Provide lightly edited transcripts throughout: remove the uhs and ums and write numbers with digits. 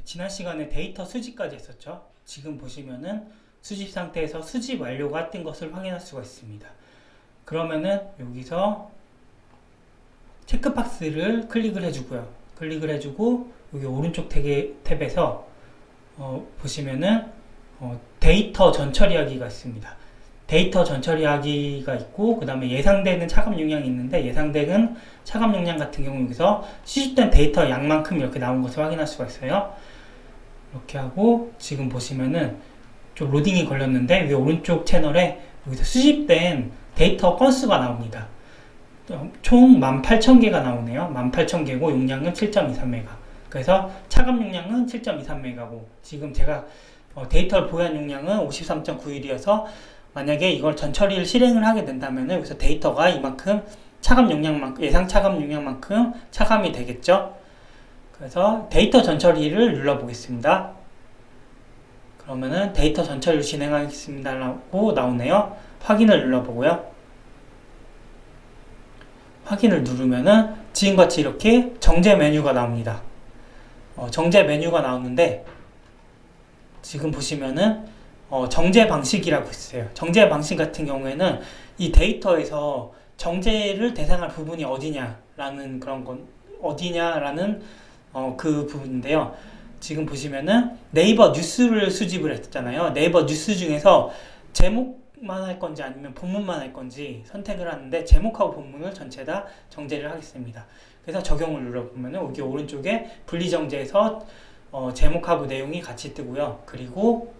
지난 시간에 데이터 수집까지 했었죠. 지금 보시면은 수집 상태에서 수집 완료가 뜬 것을 확인할 수가 있습니다. 그러면은 여기서 체크박스를 클릭을 해주고요. 클릭을 해주고 여기 오른쪽 탭에서 보시면은 데이터 전처리하기가 있습니다. 데이터 전처리하기가 있고 그 다음에 예상되는 차감 용량이 있는데 예상되는 차감 용량 같은 경우 여기서 수집된 데이터 양만큼 이렇게 나온 것을 확인할 수가 있어요. 이렇게 하고 지금 보시면은 좀 로딩이 걸렸는데 위 오른쪽 채널에 여기서 수집된 데이터 건수가 나옵니다. 총 18,000개가 나오네요. 18,000개고 용량은 7.23메가. 그래서 차감 용량은 7.23메가고 지금 제가 데이터를 보유한 용량은 53.91이어서 만약에 이걸 전처리를 실행을 하게 된다면 여기서 데이터가 이만큼 차감 용량만큼 예상 차감 용량만큼 차감이 되겠죠. 그래서 데이터 전처리를 눌러 보겠습니다. 그러면은 데이터 전처리를 진행하겠습니다 라고 나오네요. 확인을 눌러 보고요. 확인을 누르면은 지금같이 이렇게 정제 메뉴가 나옵니다. 정제 메뉴가 나오는데 지금 보시면은 정제 방식이라고 있어요. 정제 방식 같은 경우에는 이 데이터에서 정제를 대상할 부분이 어디냐라는 그 부분인데요. 지금 보시면은 네이버 뉴스를 수집을 했잖아요. 네이버 뉴스 중에서 제목만 할 건지 아니면 본문만 할 건지 선택을 하는데 제목하고 본문을 전체 다 정제를 하겠습니다. 그래서 적용을 눌러보면은 여기 오른쪽에 분리정제에서 제목하고 내용이 같이 뜨고요. 그리고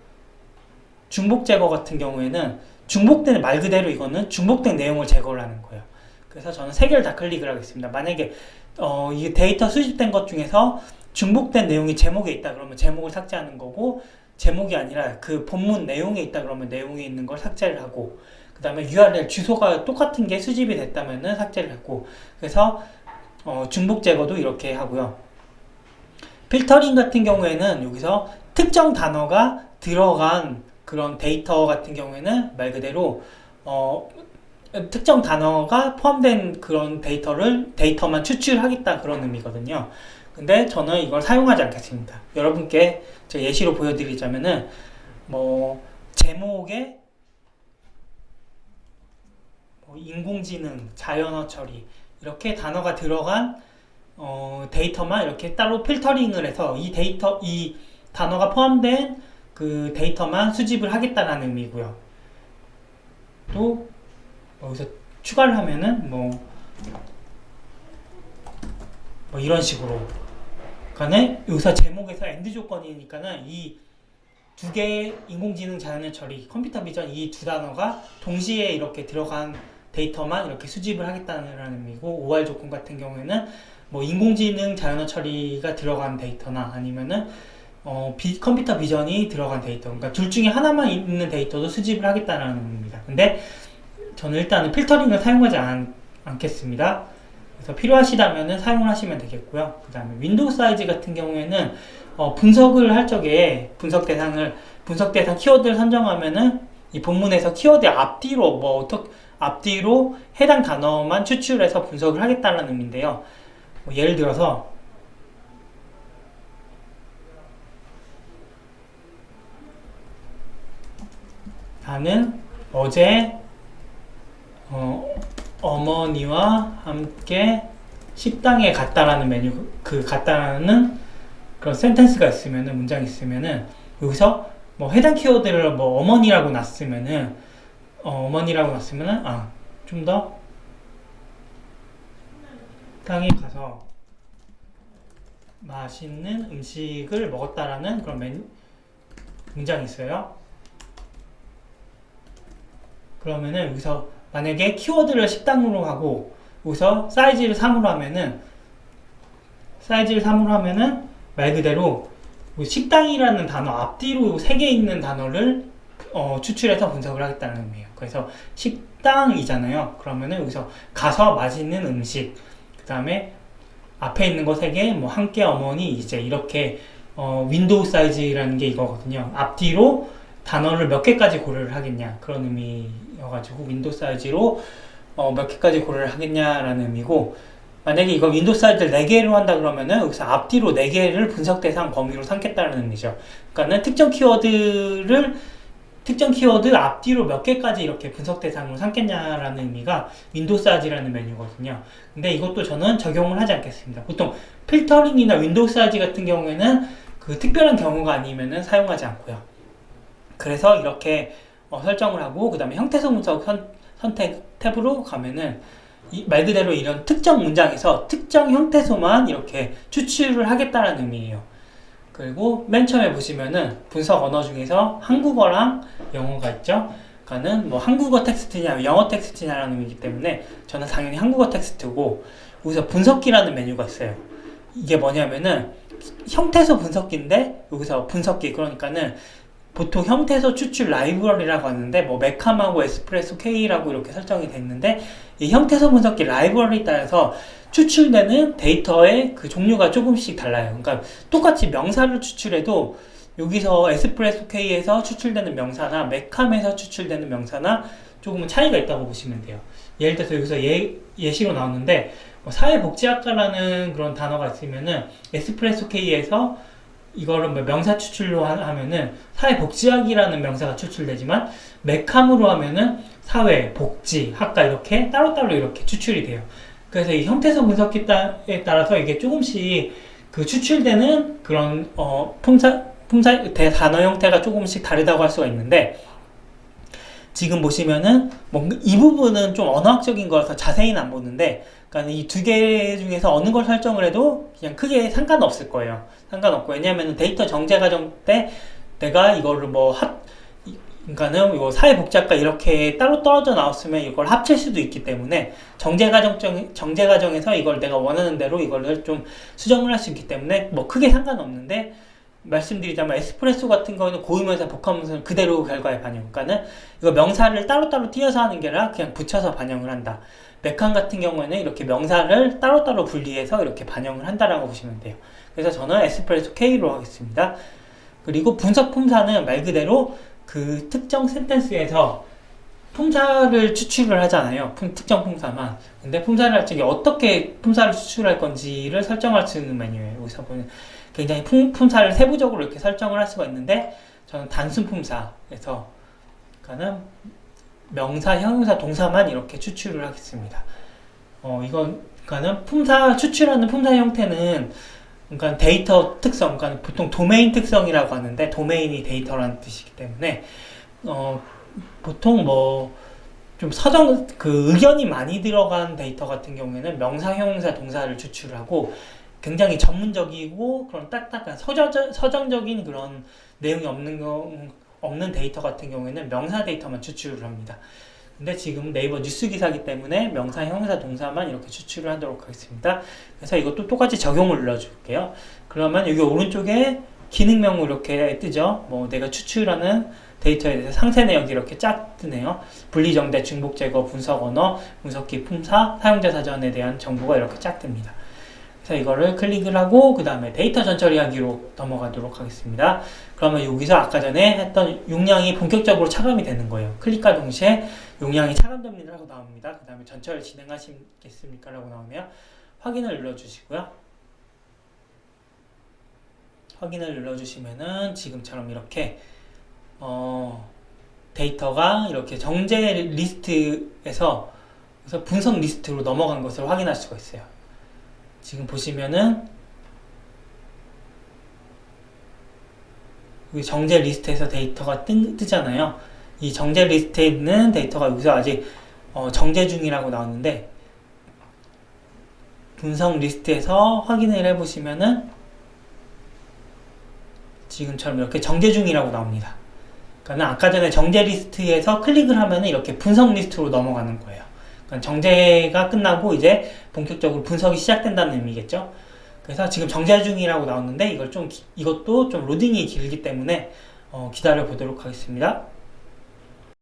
중복 제거 같은 경우에는 중복된 말 그대로 이거는 중복된 내용을 제거를 하는 거예요. 그래서 저는 3개를 다 클릭을 하겠습니다. 만약에 이 데이터 수집된 것 중에서 중복된 내용이 제목에 있다 그러면 제목을 삭제하는 거고 제목이 아니라 그 본문 내용에 있다 그러면 내용에 있는 걸 삭제를 하고 그 다음에 URL 주소가 똑같은 게 수집이 됐다면 삭제를 했고 그래서 중복 제거도 이렇게 하고요. 필터링 같은 경우에는 여기서 특정 단어가 들어간 그런 데이터 같은 경우에는 말 그대로 특정 단어가 포함된 그런 데이터만 추출하겠다 그런 의미거든요. 근데 저는 이걸 사용하지 않겠습니다. 여러분께 제가 예시로 보여드리자면은 제목에 인공지능, 자연어 처리 이렇게 단어가 들어간 데이터만 이렇게 따로 필터링을 해서 이 단어가 포함된 그 데이터만 수집을 하겠다는 의미고요. 또 여기서 추가를 하면은 이런 식으로 그러니까는 여기서 제목에서 엔드 조건이니까는 이 두 개의 인공지능 자연어 처리, 컴퓨터 비전 이 두 단어가 동시에 이렇게 들어간 데이터만 이렇게 수집을 하겠다는 의미고 OR 조건 같은 경우에는 인공지능 자연어 처리가 들어간 데이터나 아니면은 컴퓨터 비전이 들어간 데이터 그러니까 둘 중에 하나만 있는 데이터도 수집을 하겠다는 의미입니다. 근데 저는 일단은 필터링을 사용하지 않겠습니다. 그래서 필요하시다면 사용을 하시면 되겠고요. 그 다음에 윈도우 사이즈 같은 경우에는 분석을 할 적에 분석 대상 키워드를 선정하면은 이 본문에서 키워드 앞뒤로 해당 단어만 추출해서 분석을 하겠다는 의미인데요. 예를 들어서 나는 어제 어머니와 함께 식당에 갔다라는 갔다라는 그런 센텐스가 있으면은 문장이 있으면은 여기서 해당 키워드를 어머니라고 놨으면은 좀 더 식당에 가서 맛있는 음식을 먹었다라는 그런 문장이 있어요. 그러면은 여기서 만약에 키워드를 식당으로 하고 여기서 사이즈를 3으로 하면은 말 그대로 식당이라는 단어 앞뒤로 3개 있는 단어를 추출해서 분석을 하겠다는 의미예요. 그래서 식당이잖아요. 그러면은 여기서 가서 맛있는 음식 그 다음에 앞에 있는 거 3개 함께 어머니 이제 이렇게 윈도우 사이즈라는 게 이거거든요. 앞뒤로 단어를 몇 개까지 고려를 하겠냐 그런 의미여가지고 윈도우 사이즈로 몇 개까지 고려를 하겠냐라는 의미고 만약에 이거 윈도우 사이즈를 4개로 한다 그러면은 여기서 앞뒤로 4개를 분석 대상 범위로 삼겠다는 의미죠. 그러니까는 특정 키워드 앞뒤로 몇 개까지 이렇게 분석 대상으로 삼겠냐라는 의미가 윈도우 사이즈라는 메뉴거든요. 근데 이것도 저는 적용을 하지 않겠습니다. 보통 필터링이나 윈도우 사이즈 같은 경우에는 그 특별한 경우가 아니면은 사용하지 않고요. 그래서 이렇게 설정을 하고 그 다음에 형태소 분석 선택 탭으로 가면은 말 그대로 이런 특정 문장에서 특정 형태소만 이렇게 추출을 하겠다는 의미예요. 그리고 맨 처음에 보시면은 분석 언어 중에서 한국어랑 영어가 있죠. 그러니까는 뭐 한국어 텍스트냐 영어 텍스트냐라는 의미이기 때문에 저는 당연히 한국어 텍스트고, 여기서 분석기라는 메뉴가 있어요. 이게 뭐냐면은 형태소 분석기인데 여기서 분석기, 그러니까는 보통 형태소 추출 라이브러리라고 하는데 뭐 메캄하고 에스프레소 K라고 이렇게 설정이 됐는데, 이 형태소 분석기 라이브러리에 따라서 추출되는 데이터의 그 종류가 조금씩 달라요. 그러니까 똑같이 명사를 추출해도 여기서 에스프레소 K에서 추출되는 명사나 메캄에서 추출되는 명사나 조금은 차이가 있다고 보시면 돼요. 예를 들어서 여기서 예시로 나왔는데 사회복지학과라는 그런 단어가 있으면은 에스프레소 K에서 이거를 명사 추출로 하면은 사회복지학이라는 명사가 추출되지만 메캄으로 하면은 사회복지학과 이렇게 따로따로 이렇게 추출이 돼요. 그래서 이 형태소 분석기에 따라서 이게 조금씩 그 추출되는 그런 단어 형태가 조금씩 다르다고 할 수가 있는데, 지금 보시면은 이 부분은 좀 언어학적인 거라서 자세히는 안 보는데, 그러니까 이 두 개 중에서 어느 걸 설정을 해도 그냥 크게 상관없을 거예요. 상관없고, 왜냐면은 데이터 정제 과정 때 내가 이거를 그러니까는 이거 사회복지학과 이렇게 따로 떨어져 나왔으면 이걸 합칠 수도 있기 때문에 정제 과정에서 이걸 내가 원하는 대로 이걸 좀 수정을 할 수 있기 때문에 뭐 크게 상관없는데, 말씀드리자면 에스프레소 같은 거는 고유명사 복합명사는 그대로 결과에 반영. 그러니까는 이거 명사를 따로따로 띄어서 하는 게 아니라 그냥 붙여서 반영을 한다. 메칸 같은 경우에는 이렇게 명사를 따로따로 분리해서 이렇게 반영을 한다라고 보시면 돼요. 그래서 저는 에스프레소 K로 하겠습니다. 그리고 분석 품사는 말 그대로 그 특정 센텐스에서 품사를 추출을 하잖아요. 특정 품사만. 근데 품사를 할 적에 어떻게 품사를 추출할 건지를 설정할 수 있는 메뉴예요. 여기서 보면 굉장히 품사를 세부적으로 이렇게 설정을 할 수가 있는데, 저는 단순 품사에서 그러니까는 명사, 형용사, 동사만 이렇게 추출을 하겠습니다. 그러니까는 추출하는 품사 형태는 그러니까 데이터 특성, 그러니까 보통 도메인 특성이라고 하는데, 도메인이 데이터라는 뜻이기 때문에 보통 좀 의견이 많이 들어간 데이터 같은 경우에는 명사, 형용사, 동사를 추출을 하고, 굉장히 전문적이고 그런 딱딱한 서정적인 그런 내용이 없는 데이터 같은 경우에는 명사 데이터만 추출을 합니다. 근데 지금 네이버 뉴스 기사이기 때문에 명사, 형용사, 동사만 이렇게 추출을 하도록 하겠습니다. 그래서 이것도 똑같이 적용을 눌러줄게요. 그러면 여기 오른쪽에 기능명으로 이렇게 뜨죠. 내가 추출하는 데이터에 대해서 상세 내역이 이렇게 쫙 뜨네요. 분리정대, 중복 제거, 분석 언어, 분석기 품사, 사용자 사전에 대한 정보가 이렇게 쫙 뜹니다. 그래서 이거를 클릭을 하고 그 다음에 데이터 전처리하기로 넘어가도록 하겠습니다. 그러면 여기서 아까 전에 했던 용량이 본격적으로 차감이 되는 거예요. 클릭과 동시에 용량이 차감됩니다 라고 나옵니다. 그 다음에 전처리 진행하시겠습니까? 라고 나오면 확인을 눌러주시고요. 확인을 눌러주시면은 지금처럼 이렇게 데이터가 이렇게 정제 리스트에서 분석 리스트로 넘어간 것을 확인할 수가 있어요. 지금 보시면은 여기 정제 리스트에서 데이터가 뜨잖아요. 이 정제 리스트에 있는 데이터가 여기서 아직 정제 중이라고 나오는데, 분석 리스트에서 확인을 해보시면은 지금처럼 이렇게 정제 중이라고 나옵니다. 그러니까 아까 전에 정제 리스트에서 클릭을 하면은 이렇게 분석 리스트로 넘어가는 거예요. 정제가 끝나고 이제 본격적으로 분석이 시작된다는 의미겠죠. 그래서 지금 정제 중이라고 나왔는데 이것도 좀 로딩이 길기 때문에 기다려 보도록 하겠습니다.